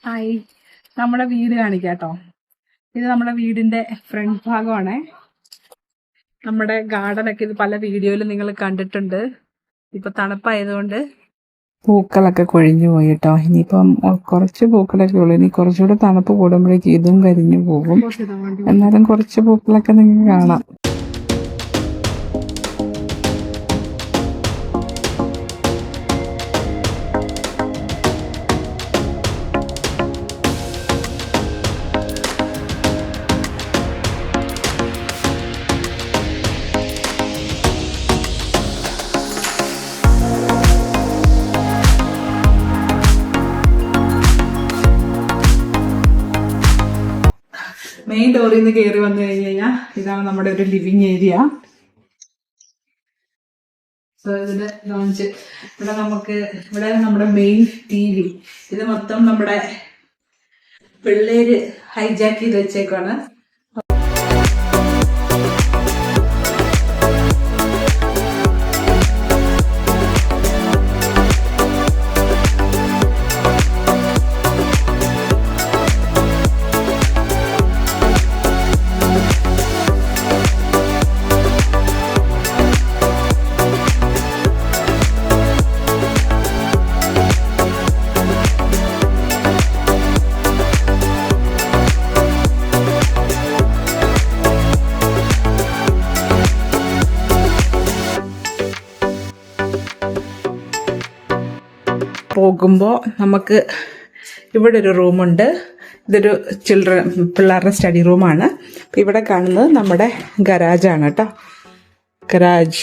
Hi, നമ്മുടെ വീട് കാണിക്കാട്ടോ. ഇത് നമ്മുടെ വീടിന്റെ ഫ്രണ്ട് ഭാഗമാണ്. നമ്മുടെ ഗാർഡനൊക്കെ ഇത് പല വീഡിയോയിലും നിങ്ങൾ കണ്ടിട്ടുണ്ട്. ഇപ്പൊ തണുപ്പായതുകൊണ്ട് പൂക്കളൊക്കെ കൊഴിഞ്ഞു പോയി കേട്ടോ. ഇനിയിപ്പം കുറച്ച് പൂക്കളൊക്കെ ഉള്ളു. ഇനി കുറച്ചുകൂടെ തണുപ്പ് കൂടുമ്പോഴേക്കും ഇതും കരിഞ്ഞു പോകും. എന്നാലും കുറച്ച് പൂക്കളൊക്കെ നിങ്ങൾക്ക് കാണാം. മെയിൻ ഡോറിൽ നിന്ന് കയറി വന്നു കഴിഞ്ഞ് കഴിഞ്ഞാൽ ഇതാണ് നമ്മുടെ ഒരു ലിവിങ് ഏരിയ. സോ ഇതിന് ലോഞ്ച് ഇവിടെ നമ്മുടെ മെയിൻ TV. ഇത് മൊത്തം നമ്മുടെ പിള്ളേര് ഹൈജാക്ക് ചെയ്ത് വെച്ചേക്കാണ്. പോകുമ്പോൾ നമുക്ക് ഇവിടെ ഒരു റൂമുണ്ട്. ഇതൊരു പിള്ളേരുടെ സ്റ്റഡി റൂമാണ്. അപ്പം ഇവിടെ കാണുന്നത് നമ്മുടെ ഗരാജാണ് കേട്ടോ. ഗരാജ്.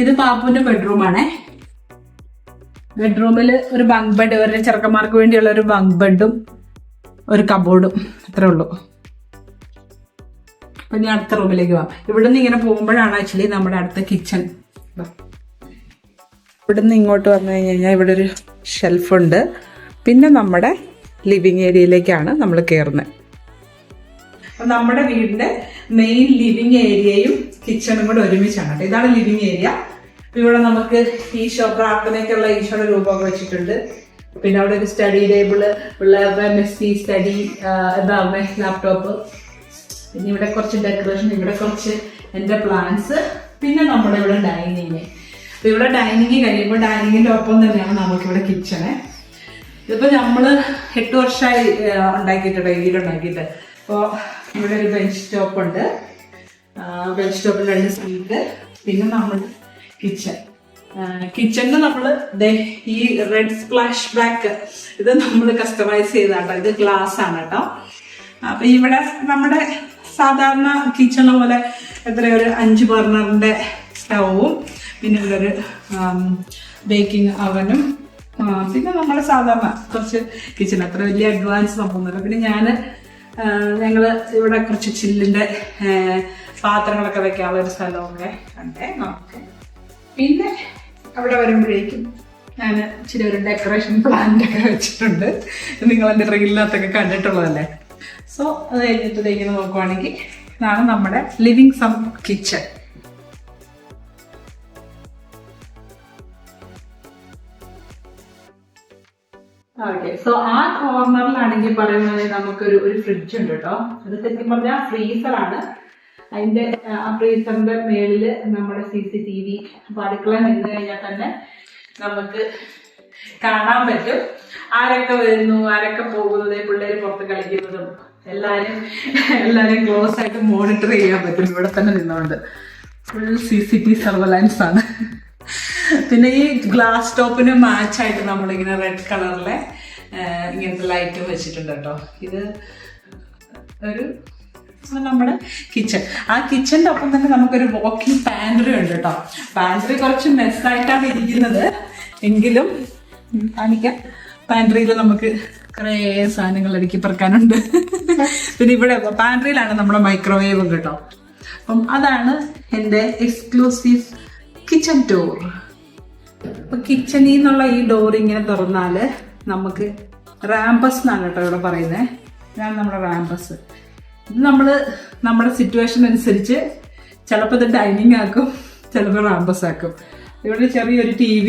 ഇത് പാപ്പുവിൻ്റെ ബെഡ്റൂമാണേ. ബെഡ്റൂമിൽ ഒരു ബങ്ക് ബെഡ്, ഒരു ചെറുക്കന്മാർക്ക് വേണ്ടിയുള്ള ഒരു ബങ്ക് ബെഡും ഒരു കബോർഡും അത്രേ ഉള്ളൂ. അപ്പം ഞാൻ അടുത്ത റൂമിലേക്ക് പോവാം. ഇവിടെ നിന്ന് ഇങ്ങനെ പോകുമ്പോഴാണ് ആക്ച്വലി നമ്മുടെ അടുത്ത കിച്ചൺ. ഇവിടെ നിന്ന് ഇങ്ങോട്ട് വന്നു കഴിഞ്ഞാൽ ഇവിടെ ഒരു ഷെൽഫുണ്ട്. പിന്നെ നമ്മുടെ ലിവിങ് ഏരിയയിലേക്കാണ് നമ്മൾ കയറുന്നത്. അപ്പം നമ്മുടെ വീടിന്റെ മെയിൻ ലിവിങ് ഏരിയയും കിച്ചണും കൂടെ ഒരുമിച്ചാണ്. ഇതാണ് ലിവിങ് ഏരിയ. ഇവിടെ നമുക്ക് പ്രാർത്ഥനയ്ക്കുള്ള ഈശോയുടെ രൂപമൊക്കെ വെച്ചിട്ടുണ്ട്. പിന്നെ അവിടെ ഒരു സ്റ്റഡി ടേബിള്, പിള്ളേരുടെ മെസ്സി സ്റ്റഡി ലാപ്ടോപ്പ്. പിന്നെ ഇവിടെ കുറച്ച് ഡെക്കറേഷൻ, ഇവിടെ കുറച്ച് എൻ്റെ പ്ലാന്റ്സ്. പിന്നെ നമ്മുടെ ഇവിടെ ഡൈനിങ്. ഇവിടെ ഡൈനിങ് കഴിയുമ്പോൾ ഡൈനിങ്ങിന്റെ ഒപ്പം തന്നെയാണ് നമുക്കിവിടെ കിച്ചണ്. ഇതിപ്പോ നമ്മള് 8 വർഷമായി ഉണ്ടാക്കിയിട്ടുണ്ട്, വീടുണ്ടാക്കിയിട്ട്. അപ്പോൾ ഇവിടെ ഒരു ബെഞ്ച് ടോപ്പ് ഉണ്ട്. ബെഞ്ച് ടോപ്പിൽ 2 സീറ്റ്. പിന്നെ നമ്മൾ കിച്ചണിന് നമ്മള് ഈ റെഡ് സ്പ്ലാഷ് ബാക്ക് ഇത് നമ്മൾ കസ്റ്റമൈസ് ചെയ്താട്ടോ. ഇത് ഗ്ലാസ് ആണ് കേട്ടോ. അപ്പൊ ഇവിടെ നമ്മുടെ സാധാരണ കിച്ചണ പോലെ ഒരു 5 ബർണറിന്റെ സ്റ്റൗവും, പിന്നെ ഇതൊരു ബേക്കിംഗ് അവനും, പിന്നെ നമ്മുടെ സാധാരണ കുറച്ച് കിച്ചൺ. അത്ര വലിയ അഡ്വാൻസ് നോക്കുന്നില്ല. പിന്നെ ഞങ്ങള് ഇവിടെ കുറച്ച് ചില്ലിന്റെ പാത്രങ്ങളൊക്കെ വെക്കാനുള്ള ഒരു സ്ഥലമൊക്കെ കണ്ടേ നമുക്ക്. പിന്നെ അവിടെ വരുമ്പോഴേക്കും ഞാൻ ഇച്ചിരി ഒരു ഡെക്കറേഷൻ പ്ലാന്റ് ഒക്കെ വെച്ചിട്ടുണ്ട്. നിങ്ങൾ എൻ്റെ റീലിനകത്തൊക്കെ കണ്ടിട്ടുള്ളതല്ലേ. സോ അത് കഴിഞ്ഞിട്ട് ഇങ്ങനെ നോക്കുവാണെങ്കിൽ ഇതാണ് നമ്മുടെ living cum kitchen. Okay, so ആ കോർണറിലാണെങ്കിൽ പറയുന്നത് നമുക്കൊരു ഫ്രിഡ്ജ് ഉണ്ട് കേട്ടോ. അത് ശരിക്കും പറഞ്ഞാൽ ഫ്രീസറാണ്. അതിന്റെ ആ ഫ്രീസറിന്റെ മേളില് നമ്മുടെ CCTV. അപ്പൊ അടുക്കള നിന്ന് കഴിഞ്ഞാൽ തന്നെ നമുക്ക് കാണാൻ പറ്റും ആരൊക്കെ വരുന്നു, ആരൊക്കെ പോകുന്നത്, പിള്ളേര് പുറത്ത് കളിക്കുന്നതും എല്ലാരും ക്ലോസ് ആയിട്ട് മോണിറ്റർ ചെയ്യാൻ പറ്റും ഇവിടെ തന്നെ നിന്നുകൊണ്ട്. ഫുൾ CCTV സർവലൻസ് ആണ്. പിന്നെ ഈ ഗ്ലാസ് ടോപ്പിന് മാച്ചായിട്ട് നമ്മളിങ്ങനെ റെഡ് കളറിലെ ഇങ്ങനത്തെ ലൈറ്റ് വെച്ചിട്ടുണ്ട് കേട്ടോ. ഇത് ഒരു നമ്മുടെ കിച്ചൺ. ആ കിച്ചണിന്റെ ഒപ്പം തന്നെ നമുക്കൊരു വാക്കിംഗ് പാൻട്രി ഉണ്ട് കേട്ടോ. പാൻട്രി കുറച്ച് മെസ്സായിട്ടാണ് ഇരിക്കുന്നത്, എങ്കിലും കാണിക്കാം. പാൻട്രിയിൽ നമുക്ക് കുറേ സാധനങ്ങൾ അടുക്കി പറക്കാനുണ്ട്. പിന്നെ ഇവിടെ പാൻട്രിയിലാണ് നമ്മുടെ മൈക്രോവേവും കേട്ടോ. അപ്പം അതാണ് എൻ്റെ എക്സ്ക്ലൂസീവ് കിച്ചൺ ടൂർ. അപ്പൊ കിച്ചണിൽ നിന്നുള്ള ഈ ഡോർ ഇങ്ങനെ തുറന്നാല് നമുക്ക് റാമ്പസ് എന്നാണ് കേട്ടോ ഇവിടെ പറയുന്നത്. ഇതാണ് നമ്മുടെ റാമ്പസ്. ഇത് നമ്മുടെ സിറ്റുവേഷൻ അനുസരിച്ച് ചിലപ്പോൾ ഇത് ഡൈനിങ് ആക്കും, ചിലപ്പോൾ റാമ്പസ് ആക്കും. ഇവിടെ ചെറിയൊരു TV,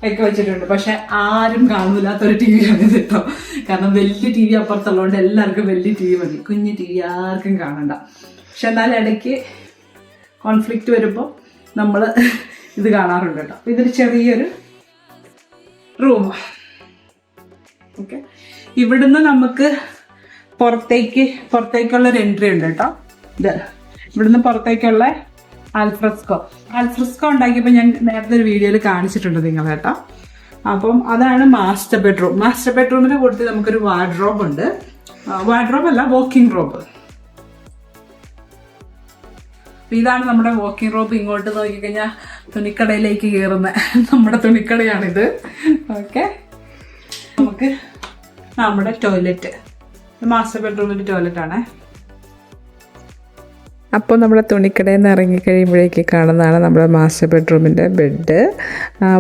ഒക്കെ വെച്ചിട്ടുണ്ട്. പക്ഷെ ആരും കാണൂലാത്തൊരു ടി വിയാണ് ഇത് കേട്ടോ. കാരണം വലിയ ടി വി അപ്പുറത്തുള്ളതുകൊണ്ട് എല്ലാവർക്കും വലിയ ടി വി മതി, കുഞ്ഞു ടി വി ആർക്കും കാണണ്ട. പക്ഷെ എന്നാലും ഇടയ്ക്ക് കോൺഫ്ലിക്റ്റ് വരുമ്പോൾ നമ്മൾ ഇത് കാണാറുണ്ട് കേട്ടോ. ഇതൊരു ചെറിയൊരു ഓക്കെ. ഇവിടുന്ന് നമുക്ക് പുറത്തേക്കുള്ളൊരു എൻട്രി ഉണ്ട് കേട്ടോ. ഇത് ഇവിടുന്ന് പുറത്തേക്കുള്ള ആൽഫ്രസ്കോ ഉണ്ടാക്കിയപ്പോൾ ഞാൻ നേരത്തെ ഒരു വീഡിയോയിൽ കാണിച്ചിട്ടുണ്ട് നിങ്ങൾ കേട്ടോ. അപ്പം അതാണ് മാസ്റ്റർ ബെഡ്റൂം. മാസ്റ്റർ ബെഡ്റൂമിന് കൊടുത്ത് നമുക്കൊരു വാർഡ്രോബ് ഉണ്ട്. വാർഡ്രോബ് അല്ല, വോക്കിംഗ് റോബ്. ഇതാണ് നമ്മുടെ വോക്കിംഗ് റോബ്. ഇങ്ങോട്ട് നോക്കിക്കഴിഞ്ഞാൽ തുണിക്കടയിലേക്ക് കയറുന്ന നമ്മുടെ തുണിക്കടയാണിത്. ഓക്കെ. നമുക്ക് നമ്മുടെ ടോയ്ലറ്റ്, മാസ്റ്റർ ബെഡ്റൂമിൻ്റെ ടോയ്ലറ്റാണ്. അപ്പോൾ നമ്മുടെ തുണിക്കടയിൽ നിന്ന് ഇറങ്ങിക്കഴിയുമ്പോഴേക്ക് കാണുന്നതാണ് നമ്മുടെ മാസ്റ്റർ ബെഡ്റൂമിൻ്റെ ബെഡ്.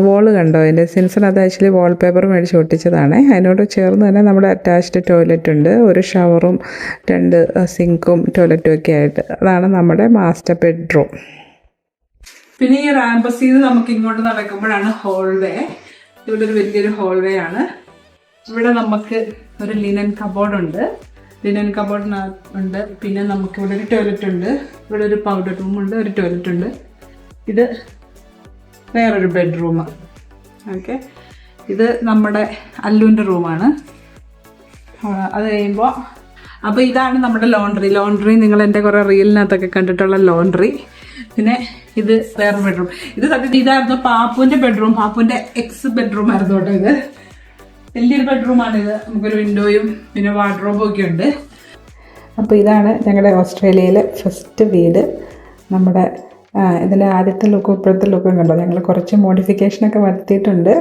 വോള് കണ്ടോ അതിൻ്റെ സിൻസൺ? അത് ആക്ച്വലി വാൾപേപ്പർ മേടിച്ച് ഒട്ടിച്ചതാണ്. അതിനോട് ചേർന്ന് തന്നെ നമ്മുടെ അറ്റാച്ച്ഡ് ടോയ്ലറ്റ് ഉണ്ട്, ഒരു ഷവറും 2 സിങ്കും ടോയ്ലറ്റും ഒക്കെ ആയിട്ട്. അതാണ് നമ്മുടെ മാസ്റ്റർ ബെഡ്റൂം. പിന്നെ ഈ റാമ്പസിൽ നിന്ന് നമുക്ക് ഇങ്ങോട്ട് നടക്കുമ്പോഴാണ് ഹോൾവേ. ഇവിടെ ഒരു വലിയൊരു ഹോൾവേ ആണ്. ഇവിടെ നമുക്ക് ഒരു ലിനൻ കബോർഡ് ഉണ്ട്. പിന്നെ നമുക്ക് ഇവിടെ ഒരു ടോയ്ലറ്റ് ഉണ്ട്. ഇവിടെ ഒരു പൗഡർ റൂമുണ്ട്, ഒരു ടോയ്ലറ്റ് ഉണ്ട്. ഇത് വേറൊരു ബെഡ്റൂം. ഓക്കെ. ഇത് നമ്മുടെ അല്ലുവിൻ്റെ റൂമാണ്. അത് കഴിയുമ്പോൾ അപ്പോൾ ഇതാണ് നമ്മുടെ ലോണ്ട്രി. നിങ്ങൾ എൻ്റെ കുറേ റീലിനകത്തൊക്കെ കണ്ടിട്ടുള്ള ലോണ്ട്രി. പിന്നെ ഇത് വേറെ ബെഡ്റൂം. ഇതായിരുന്നു പാപ്പുവിൻ്റെ ബെഡ്റൂം. പാപ്പുവിൻ്റെ എക്സ് ബെഡ്റൂം ആയിരുന്നു കേട്ടോ. ഇത് വലിയൊരു ബെഡ്റൂമാണിത്. നമുക്കൊരു വിൻഡോയും പിന്നെ വാർഡ്രോബും ഒക്കെ ഉണ്ട്. അപ്പോൾ ഇതാണ് ഞങ്ങളുടെ ഓസ്ട്രേലിയയിലെ ഫസ്റ്റ് വീട്. നമ്മുടെ ഇതിൻ്റെ ആദ്യത്തെ ലുക്കും ഇപ്പോഴത്തെ ലുക്കും കണ്ടോ. ഞങ്ങൾ കുറച്ച് മോഡിഫിക്കേഷനൊക്കെ വരുത്തിയിട്ടുണ്ട്.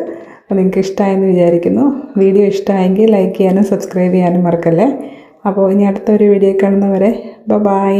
അപ്പോൾ നിങ്ങൾക്ക് ഇഷ്ടമായെന്ന് വിചാരിക്കുന്നു. വീഡിയോ ഇഷ്ടമായെങ്കിൽ ലൈക്ക് ചെയ്യാനും സബ്സ്ക്രൈബ് ചെയ്യാനും മറക്കല്ലേ. അപ്പോൾ ഇനി അടുത്തൊരു വീഡിയോ കാണുന്നവരെ ബൈ.